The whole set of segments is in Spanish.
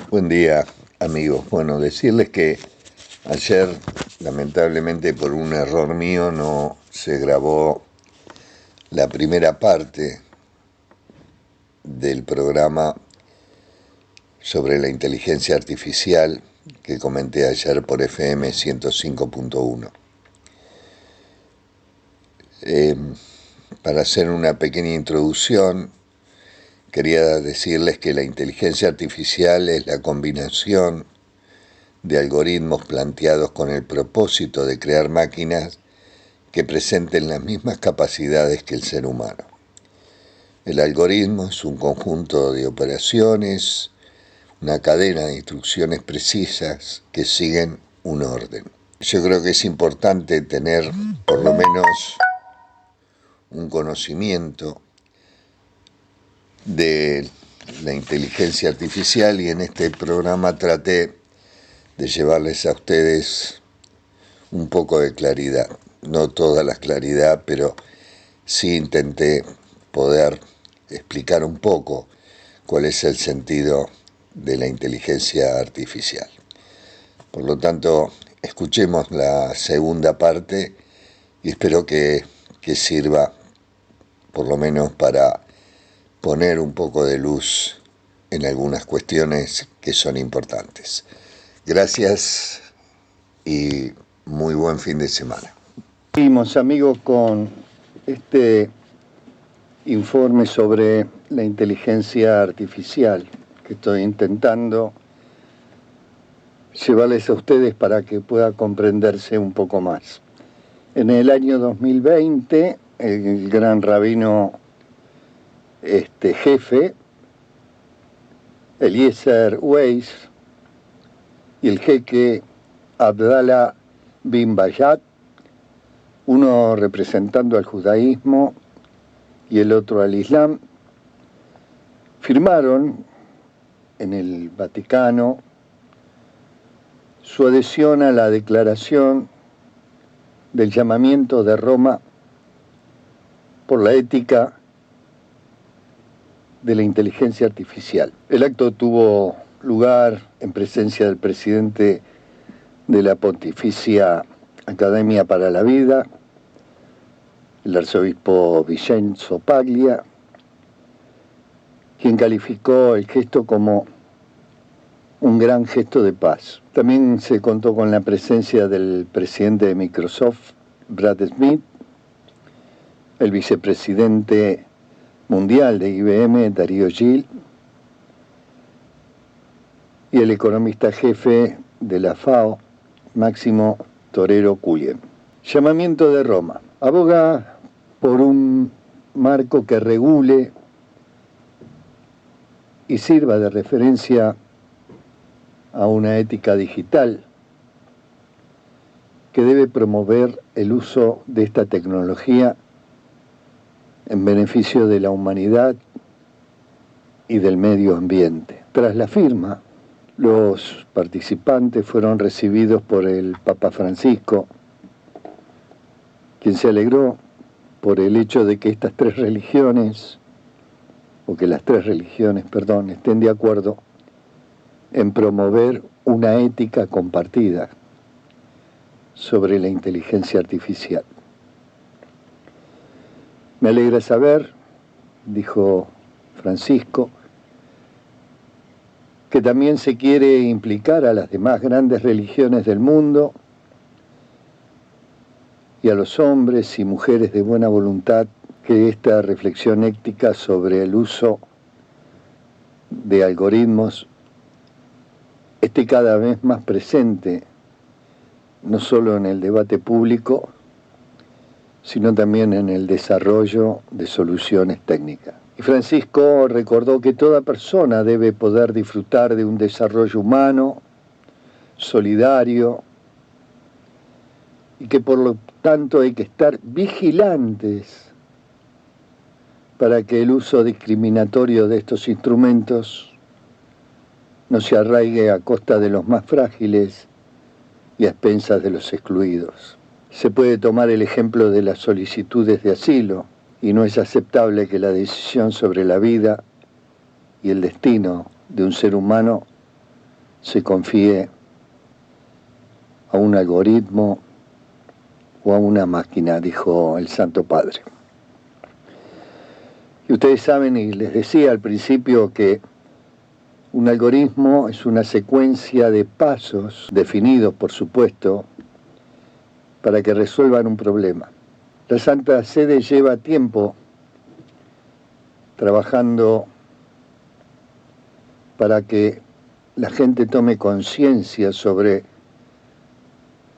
Buen día, amigos. Bueno, decirles que ayer, lamentablemente por un error mío, no se grabó la primera parte del programa sobre la inteligencia artificial que comenté ayer por FM 105.1. Para hacer una pequeña introducción, quería decirles que la inteligencia artificial es la combinación de algoritmos planteados con el propósito de crear máquinas que presenten las mismas capacidades que el ser humano. El algoritmo es un conjunto de operaciones, una cadena de instrucciones precisas que siguen un orden. Yo creo que es importante tener por lo menos un conocimiento de la inteligencia artificial, y en este programa traté de llevarles a ustedes un poco de claridad. No toda la claridad, pero sí intenté poder explicar un poco cuál es el sentido de la inteligencia artificial. Por lo tanto, escuchemos la segunda parte y espero que sirva por lo menos para poner un poco de luz en algunas cuestiones que son importantes. Gracias y muy buen fin de semana. Seguimos, amigos, con este informe sobre la inteligencia artificial que estoy intentando llevarles a ustedes para que pueda comprenderse un poco más. En el año 2020, el gran rabino jefe, Eliezer Weiss, y el jeque Abdallah bin Bayat, uno representando al judaísmo y el otro al Islam, firmaron en el Vaticano su adhesión a la declaración del llamamiento de Roma por la ética de la inteligencia artificial. El acto tuvo lugar en presencia del presidente de la Pontificia Academia para la Vida, el arzobispo Vincenzo Paglia, quien calificó el gesto como un gran gesto de paz. También se contó con la presencia del presidente de Microsoft, Brad Smith, el vicepresidente mundial de IBM, Darío Gil, y el economista jefe de la FAO, Máximo Torero Cullen. Llamamiento de Roma. Aboga por un marco que regule y sirva de referencia a una ética digital que debe promover el uso de esta tecnología en beneficio de la humanidad y del medio ambiente. Tras la firma, los participantes fueron recibidos por el Papa Francisco, quien se alegró por el hecho de que las tres religiones, estén de acuerdo en promover una ética compartida sobre la inteligencia artificial. Me alegra saber, dijo Francisco, que también se quiere implicar a las demás grandes religiones del mundo y a los hombres y mujeres de buena voluntad, que esta reflexión ética sobre el uso de algoritmos esté cada vez más presente, no solo en el debate público, sino también en el desarrollo de soluciones técnicas. Y Francisco recordó que toda persona debe poder disfrutar de un desarrollo humano, solidario, y que por lo tanto hay que estar vigilantes para que el uso discriminatorio de estos instrumentos no se arraigue a costa de los más frágiles y a expensas de los excluidos. Se puede tomar el ejemplo de las solicitudes de asilo, y no es aceptable que la decisión sobre la vida y el destino de un ser humano se confíe a un algoritmo o a una máquina, dijo el Santo Padre. Y ustedes saben, y les decía al principio, que un algoritmo es una secuencia de pasos definidos, por supuesto, para que resuelvan un problema. La Santa Sede lleva tiempo trabajando para que la gente tome conciencia sobre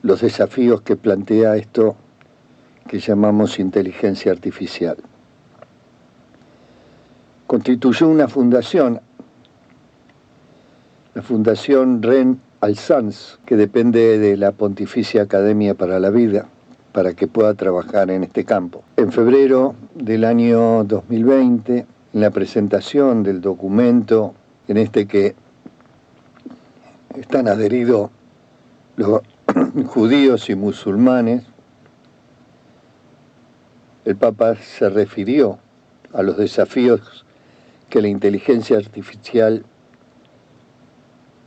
los desafíos que plantea esto que llamamos inteligencia artificial. Constituyó una fundación, la Fundación Rennes-Alzans, que depende de la Pontificia Academia para la Vida, para que pueda trabajar en este campo. En febrero del año 2020, en la presentación del documento en este que están adheridos los judíos y musulmanes, el Papa se refirió a los desafíos que la inteligencia artificial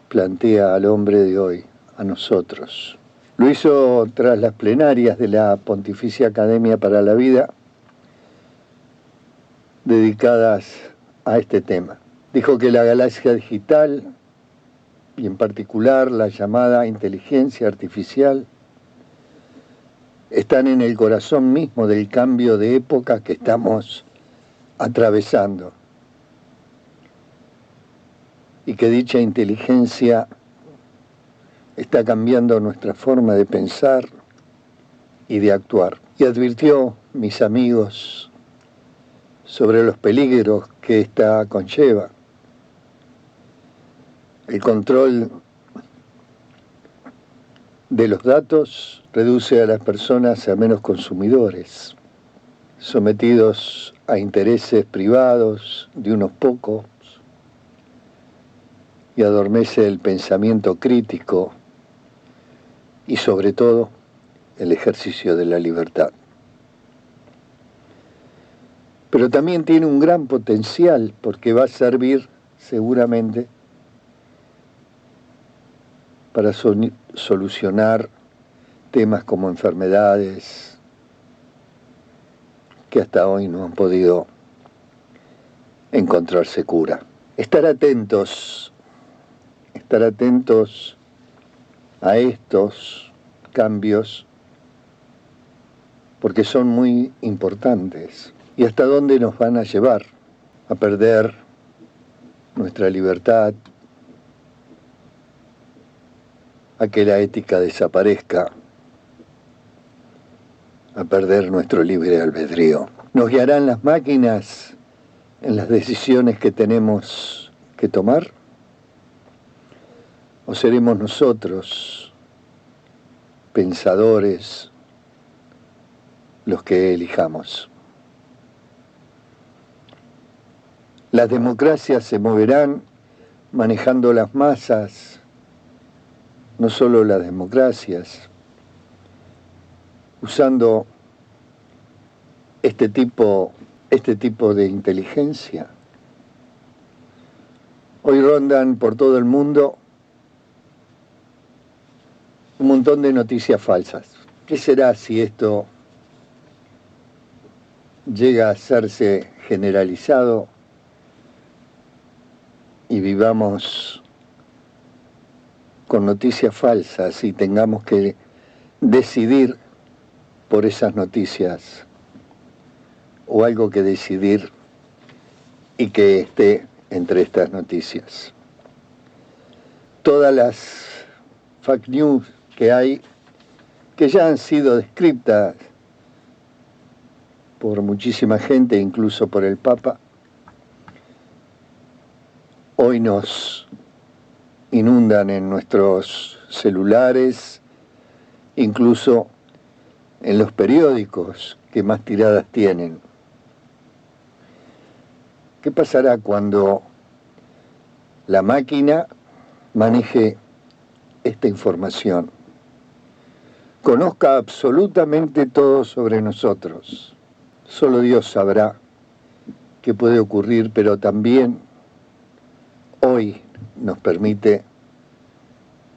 plantea al hombre de hoy, a nosotros. Lo hizo tras las plenarias de la Pontificia Academia para la Vida, dedicadas a este tema. Dijo que la galaxia digital, y en particular la llamada inteligencia artificial, están en el corazón mismo del cambio de época que estamos atravesando. Y que dicha inteligencia está cambiando nuestra forma de pensar y de actuar. Y advirtió, mis amigos, sobre los peligros que esta conlleva. El control de los datos reduce a las personas a menos consumidores, sometidos a intereses privados de unos pocos, y adormece el pensamiento crítico y sobre todo el ejercicio de la libertad. Pero también tiene un gran potencial porque va a servir seguramente para solucionar temas como enfermedades que hasta hoy no han podido encontrarse cura. Estar atentos a estos cambios porque son muy importantes. ¿Y hasta dónde nos van a llevar? A perder nuestra libertad, a que la ética desaparezca, a perder nuestro libre albedrío. ¿Nos guiarán las máquinas en las decisiones que tenemos que tomar? ¿O seremos nosotros, pensadores, los que elijamos? Las democracias se moverán manejando las masas, no solo las democracias, usando este tipo de inteligencia. Hoy rondan por todo el mundo un montón de noticias falsas. ¿Qué será si esto llega a hacerse generalizado y vivamos con noticias falsas y tengamos que decidir por esas noticias o algo que decidir y que esté entre estas noticias? Todas las fake news que hay, que ya han sido descritas por muchísima gente, incluso por el Papa, hoy nos inundan en nuestros celulares, incluso en los periódicos que más tiradas tienen. ¿Qué pasará cuando la máquina maneje esta información? Conozca absolutamente todo sobre nosotros. Solo Dios sabrá qué puede ocurrir, pero también hoy nos permite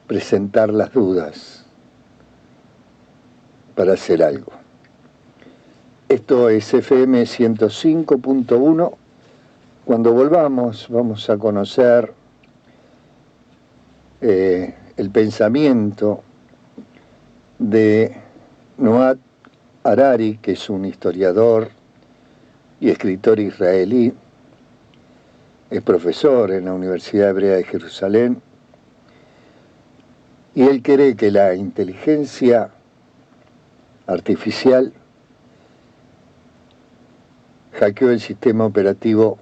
presentar las dudas para hacer algo. Esto es FM 105.1. Cuando volvamos vamos a conocer el pensamiento de Noah Harari, que es un historiador y escritor israelí, es profesor en la Universidad Hebrea de Jerusalén, y él cree que la inteligencia artificial hackeó el sistema operativo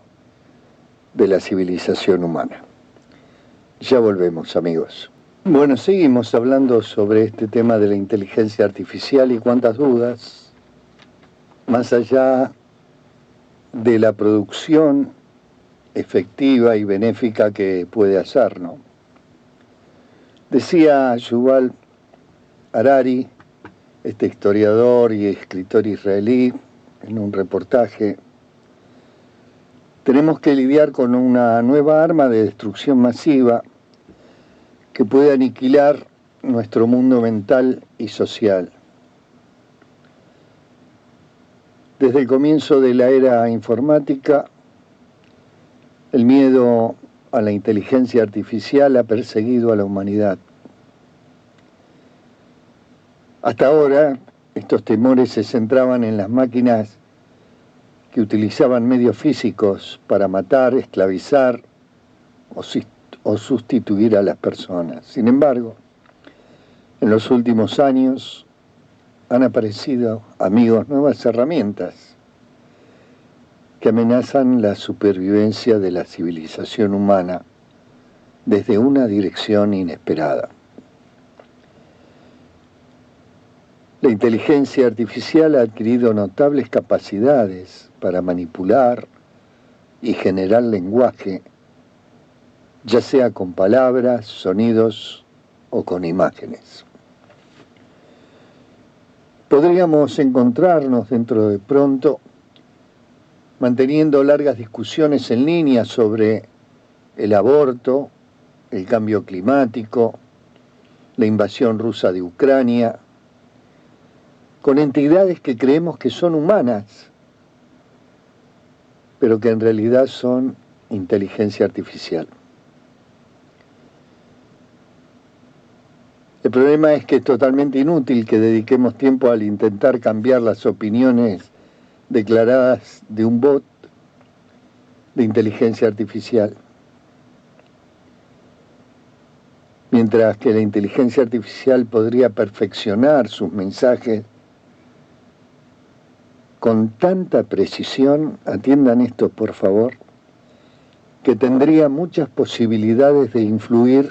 de la civilización humana. Ya volvemos, amigos. Bueno, seguimos hablando sobre este tema de la inteligencia artificial y cuántas dudas, más allá de la producción efectiva y benéfica que puede hacer, ¿no? Decía Yuval Harari, este historiador y escritor israelí, en un reportaje: tenemos que lidiar con una nueva arma de destrucción masiva que puede aniquilar nuestro mundo mental y social. Desde el comienzo de la era informática, el miedo a la inteligencia artificial ha perseguido a la humanidad. Hasta ahora, estos temores se centraban en las máquinas que utilizaban medios físicos para matar, esclavizar o sustituir a las personas. Sin embargo, en los últimos años han aparecido, amigos, nuevas herramientas que amenazan la supervivencia de la civilización humana desde una dirección inesperada. La inteligencia artificial ha adquirido notables capacidades para manipular y generar lenguaje, ya sea con palabras, sonidos o con imágenes. Podríamos encontrarnos dentro de pronto manteniendo largas discusiones en línea sobre el aborto, el cambio climático, la invasión rusa de Ucrania, con entidades que creemos que son humanas, pero que en realidad son inteligencia artificial. El problema es que es totalmente inútil que dediquemos tiempo al intentar cambiar las opiniones declaradas de un bot de inteligencia artificial. Mientras que la inteligencia artificial podría perfeccionar sus mensajes con tanta precisión, atiendan esto por favor, que tendría muchas posibilidades de influir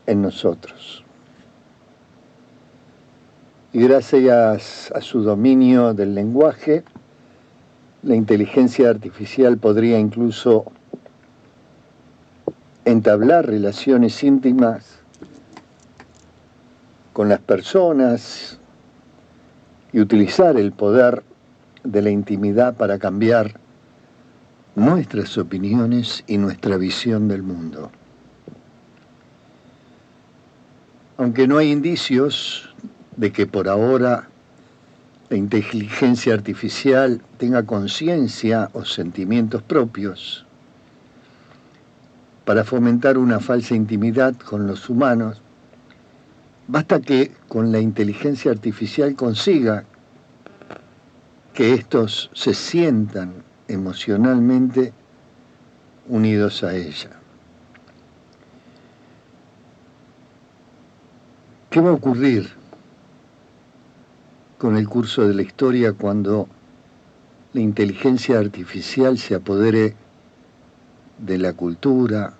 en nosotros. Y gracias a su dominio del lenguaje, la inteligencia artificial podría incluso entablar relaciones íntimas con las personas y utilizar el poder de la intimidad para cambiar nuestras opiniones y nuestra visión del mundo. Aunque no hay indicios de que por ahora la inteligencia artificial tenga conciencia o sentimientos propios, para fomentar una falsa intimidad con los humanos, basta que con la inteligencia artificial consiga que estos se sientan emocionalmente unidos a ella. ¿Qué va a ocurrir con el curso de la historia cuando la inteligencia artificial se apodere de la cultura,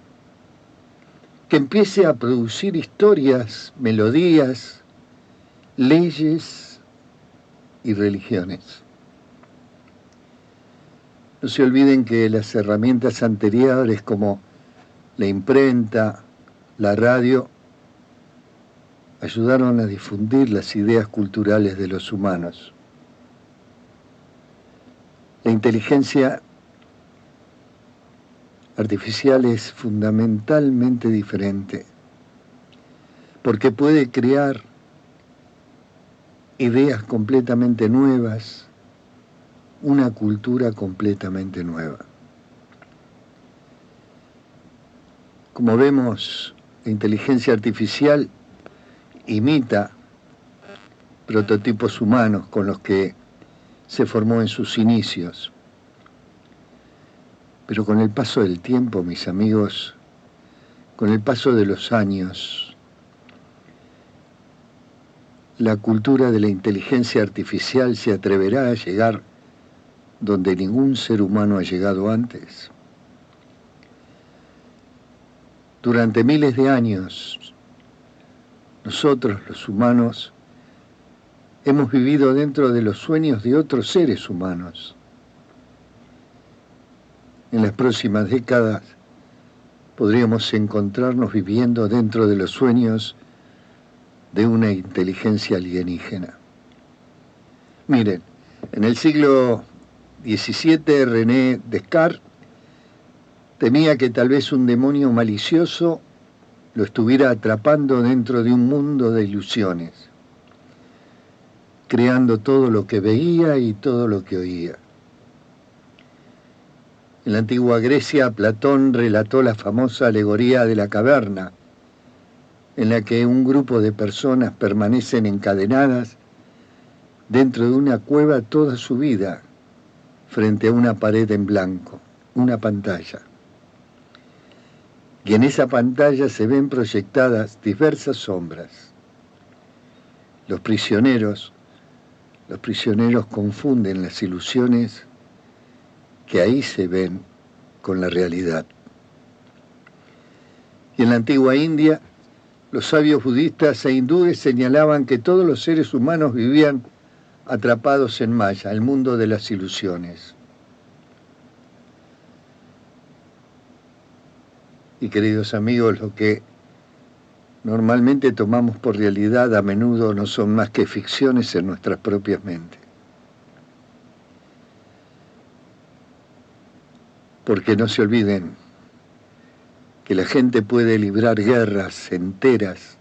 que empiece a producir historias, melodías, leyes y religiones? No se olviden que las herramientas anteriores como la imprenta, la radio, ayudaron a difundir las ideas culturales de los humanos. La inteligencia artificial es fundamentalmente diferente porque puede crear ideas completamente nuevas, una cultura completamente nueva. Como vemos, la inteligencia artificial imita prototipos humanos con los que se formó en sus inicios. Pero con el paso del tiempo, mis amigos, con el paso de los años, la cultura de la inteligencia artificial se atreverá a llegar donde ningún ser humano ha llegado antes. Durante miles de años, nosotros, los humanos, hemos vivido dentro de los sueños de otros seres humanos. En las próximas décadas podríamos encontrarnos viviendo dentro de los sueños de una inteligencia alienígena. Miren, en el siglo XVII, René Descartes temía que tal vez un demonio malicioso lo estuviera atrapando dentro de un mundo de ilusiones, creando todo lo que veía y todo lo que oía. En la antigua Grecia, Platón relató la famosa alegoría de la caverna, en la que un grupo de personas permanecen encadenadas dentro de una cueva toda su vida, frente a una pared en blanco, una pantalla. Y en esa pantalla se ven proyectadas diversas sombras. Los prisioneros confunden las ilusiones que ahí se ven con la realidad. Y en la antigua India, los sabios budistas e hindúes señalaban que todos los seres humanos vivían atrapados en Maya, el mundo de las ilusiones. Y queridos amigos, lo que normalmente tomamos por realidad a menudo no son más que ficciones en nuestras propias mentes. Porque no se olviden que la gente puede librar guerras enteras,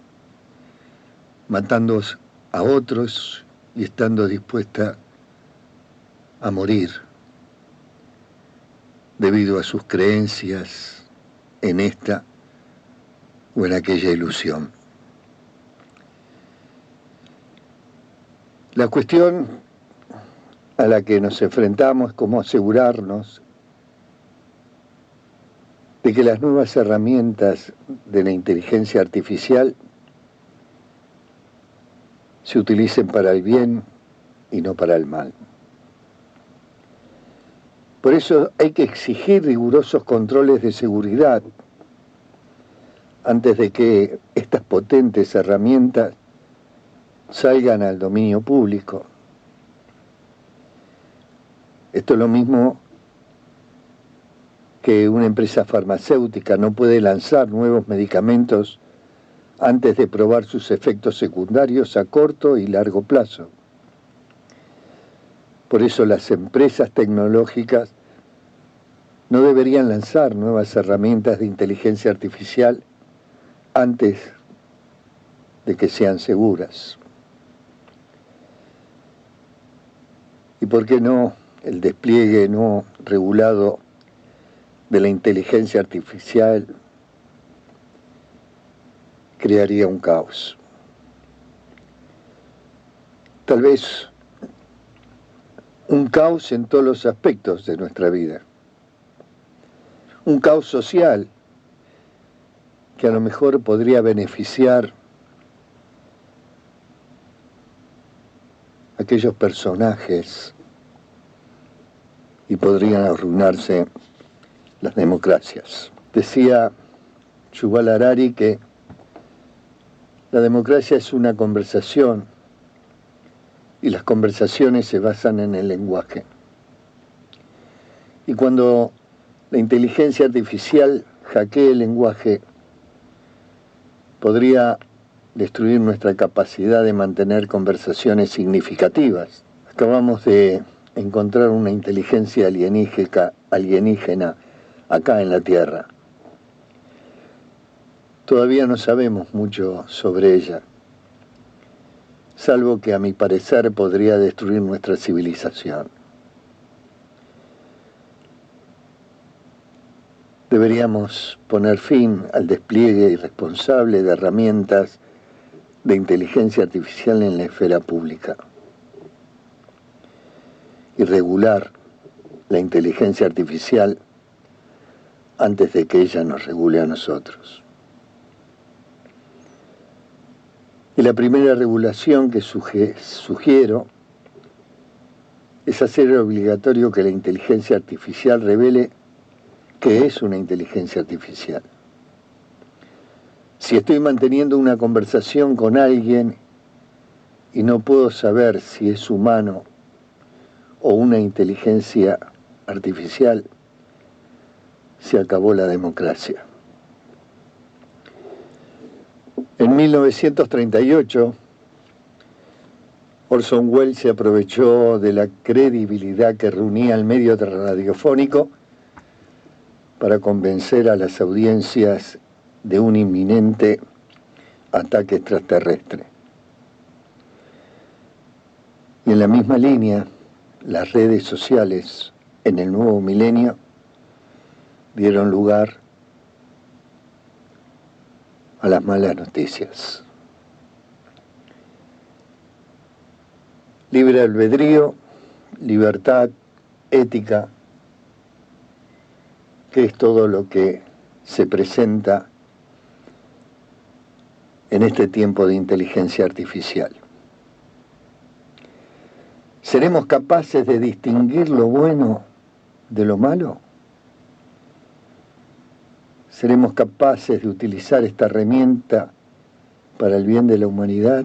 matando a otros y estando dispuesta a morir debido a sus creencias en esta o en aquella ilusión. La cuestión a la que nos enfrentamos es cómo asegurarnos de que las nuevas herramientas de la inteligencia artificial se utilicen para el bien y no para el mal. Por eso hay que exigir rigurosos controles de seguridad antes de que estas potentes herramientas salgan al dominio público. Esto es lo mismo que una empresa farmacéutica no puede lanzar nuevos medicamentos antes de probar sus efectos secundarios a corto y largo plazo. Por eso las empresas tecnológicas no deberían lanzar nuevas herramientas de inteligencia artificial antes de que sean seguras. ¿Y por qué no el despliegue no regulado de la inteligencia artificial crearía un caos? Tal vez un caos en todos los aspectos de nuestra vida. Un caos social que a lo mejor podría beneficiar a aquellos personajes y podrían arruinarse las democracias. Decía Yuval Harari que la democracia es una conversación y las conversaciones se basan en el lenguaje. Y cuando la inteligencia artificial hackee el lenguaje, podría destruir nuestra capacidad de mantener conversaciones significativas. Acabamos de encontrar una inteligencia alienígena acá en la Tierra. Todavía no sabemos mucho sobre ella, salvo que a mi parecer podría destruir nuestra civilización. Deberíamos poner fin al despliegue irresponsable de herramientas de inteligencia artificial en la esfera pública y regular la inteligencia artificial antes de que ella nos regule a nosotros. Y la primera regulación que sugiero es hacer obligatorio que la inteligencia artificial revele qué es una inteligencia artificial. Si estoy manteniendo una conversación con alguien y no puedo saber si es humano o una inteligencia artificial, se acabó la democracia. En 1938, Orson Welles se aprovechó de la credibilidad que reunía el medio radiofónico para convencer a las audiencias de un inminente ataque extraterrestre. Y en la misma línea, las redes sociales en el nuevo milenio dieron lugar a las malas noticias. Libre albedrío, libertad, ética, que es todo lo que se presenta en este tiempo de inteligencia artificial. ¿Seremos capaces de distinguir lo bueno de lo malo? ¿Seremos capaces de utilizar esta herramienta para el bien de la humanidad?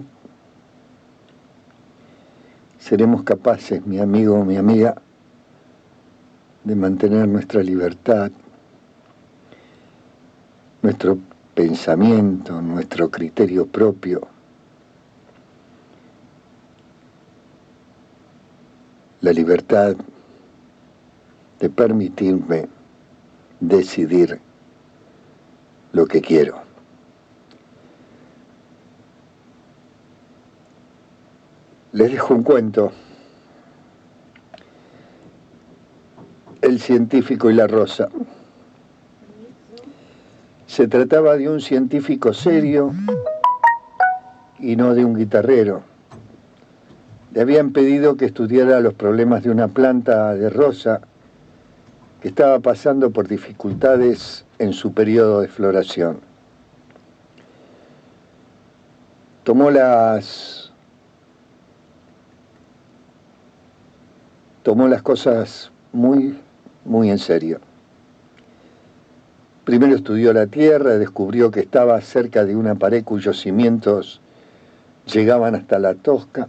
¿Seremos capaces, mi amigo o mi amiga, de mantener nuestra libertad, nuestro pensamiento, nuestro criterio propio, la libertad de permitirme decidir lo que quiero? Les dejo un cuento. El científico y la rosa. Se trataba de un científico serio y no de un guitarrero. Le habían pedido que estudiara los problemas de una planta de rosa que estaba pasando por dificultades en su periodo de floración. Tomó las cosas muy en serio. Primero estudió la tierra, descubrió que estaba cerca de una pared cuyos cimientos llegaban hasta la tosca.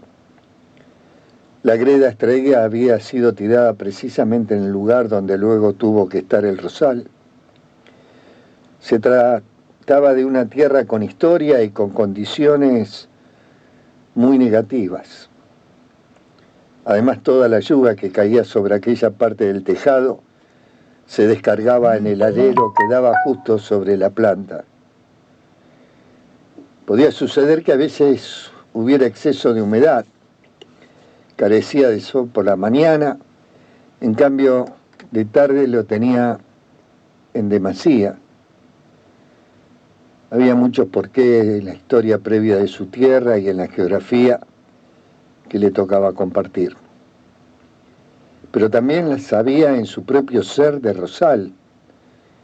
La greda estrella había sido tirada precisamente en el lugar donde luego tuvo que estar el rosal. Se trataba de una tierra con historia y con condiciones muy negativas. Además, toda la lluvia que caía sobre aquella parte del tejado se descargaba en el alero que daba justo sobre la planta. Podía suceder que a veces hubiera exceso de humedad, carecía de sol por la mañana, en cambio de tarde lo tenía en demasía. Había muchos porqués en la historia previa de su tierra y en la geografía que le tocaba compartir. Pero también las sabía en su propio ser de rosal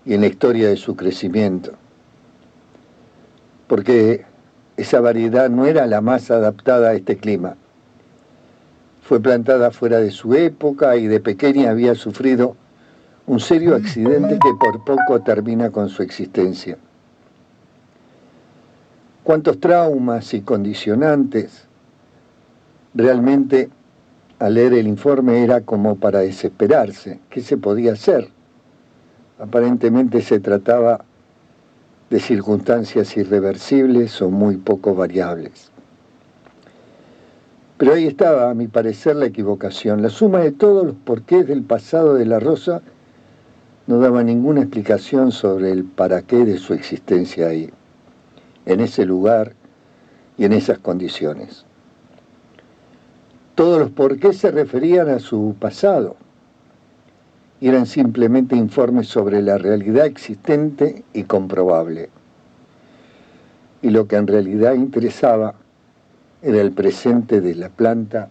y en la historia de su crecimiento. Porque esa variedad no era la más adaptada a este clima. Fue plantada fuera de su época y de pequeña había sufrido un serio accidente que por poco termina con su existencia. Cuántos traumas y condicionantes. Realmente, al leer el informe era como para desesperarse. ¿Qué se podía hacer? Aparentemente se trataba de circunstancias irreversibles o muy poco variables. Pero ahí estaba, a mi parecer, la equivocación. La suma de todos los porqués del pasado de la rosa no daba ninguna explicación sobre el para qué de su existencia ahí. en ese lugar y en esas condiciones. Todos los porqués se referían a su pasado y eran simplemente informes sobre la realidad existente y comprobable. Y lo que en realidad interesaba era el presente de la planta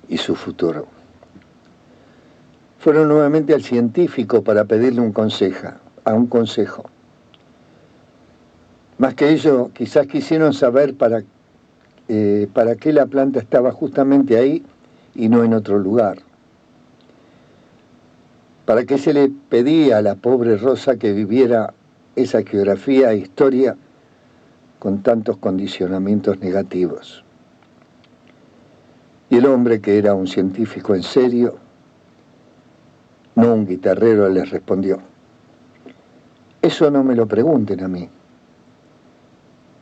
y su futuro. Fueron nuevamente al científico para pedirle un consejo. Más que ello, quizás quisieron saber para qué la planta estaba justamente ahí y no en otro lugar. ¿Para qué se le pedía a la pobre Rosa que viviera esa geografía e historia con tantos condicionamientos negativos? Y el hombre, que era un científico en serio, no un guitarrero, les respondió: eso no me lo pregunten a mí,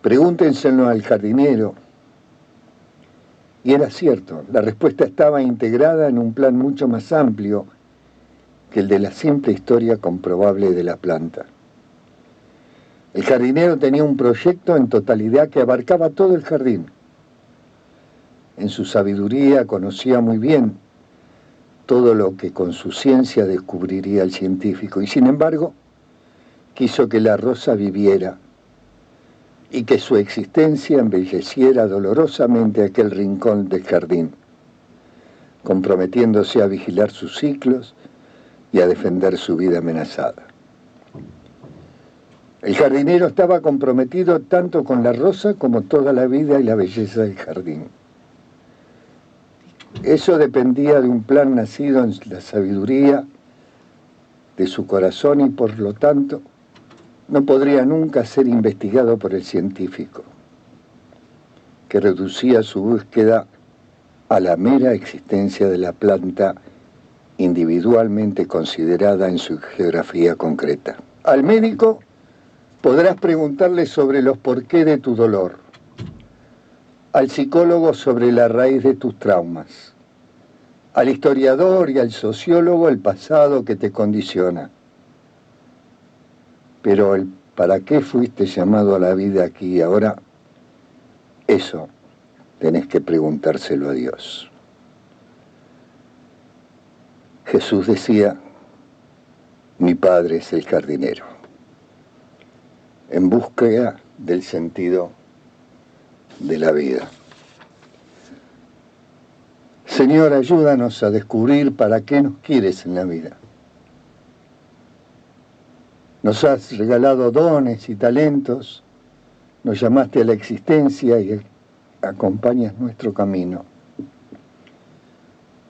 pregúntenselo al jardinero. Y era cierto, la respuesta estaba integrada en un plan mucho más amplio que el de la simple historia comprobable de la planta. El jardinero tenía un proyecto en totalidad que abarcaba todo el jardín. En su sabiduría conocía muy bien todo lo que con su ciencia descubriría el científico, y sin embargo quiso que la rosa viviera y que su existencia embelleciera dolorosamente aquel rincón del jardín, comprometiéndose a vigilar sus ciclos y a defender su vida amenazada. El jardinero estaba comprometido tanto con la rosa como toda la vida y la belleza del jardín. Eso dependía de un plan nacido en la sabiduría de su corazón y por lo tanto no podría nunca ser investigado por el científico, que reducía su búsqueda a la mera existencia de la planta individualmente considerada en su geografía concreta. Al médico podrás preguntarle sobre los porqués de tu dolor, al psicólogo sobre la raíz de tus traumas, al historiador y al sociólogo el pasado que te condiciona. Pero el para qué fuiste llamado a la vida aquí y ahora, eso tenés que preguntárselo a Dios. Jesús decía: mi Padre es el jardinero, en búsqueda del sentido de la vida. Señor, ayúdanos a descubrir para qué nos quieres en la vida. Nos has regalado dones y talentos, nos llamaste a la existencia y acompañas nuestro camino.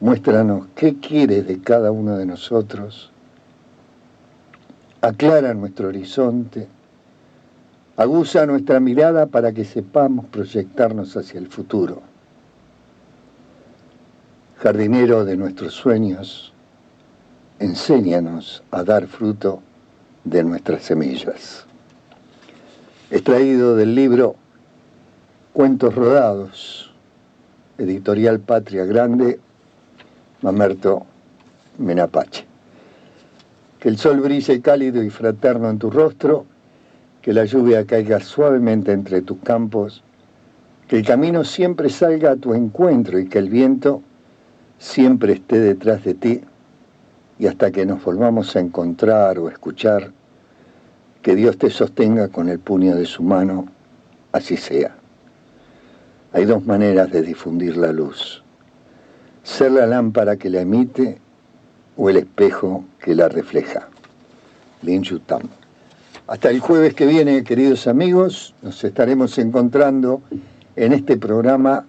Muéstranos qué quieres de cada uno de nosotros, aclara nuestro horizonte, aguza nuestra mirada para que sepamos proyectarnos hacia el futuro. Jardinero de nuestros sueños, enséñanos a dar fruto de nuestras semillas. Extraído del libro Cuentos Rodados, editorial Patria Grande, Mamerto Menapache. Que el sol brille cálido y fraterno en tu rostro, que la lluvia caiga suavemente entre tus campos, que el camino siempre salga a tu encuentro y que el viento siempre esté detrás de ti, y hasta que nos volvamos a encontrar o escuchar, que Dios te sostenga con el puño de su mano, así sea. Hay dos maneras de difundir la luz: ser la lámpara que la emite o el espejo que la refleja. Lin Yu Tam. Hasta el jueves que viene, queridos amigos, nos estaremos encontrando en este programa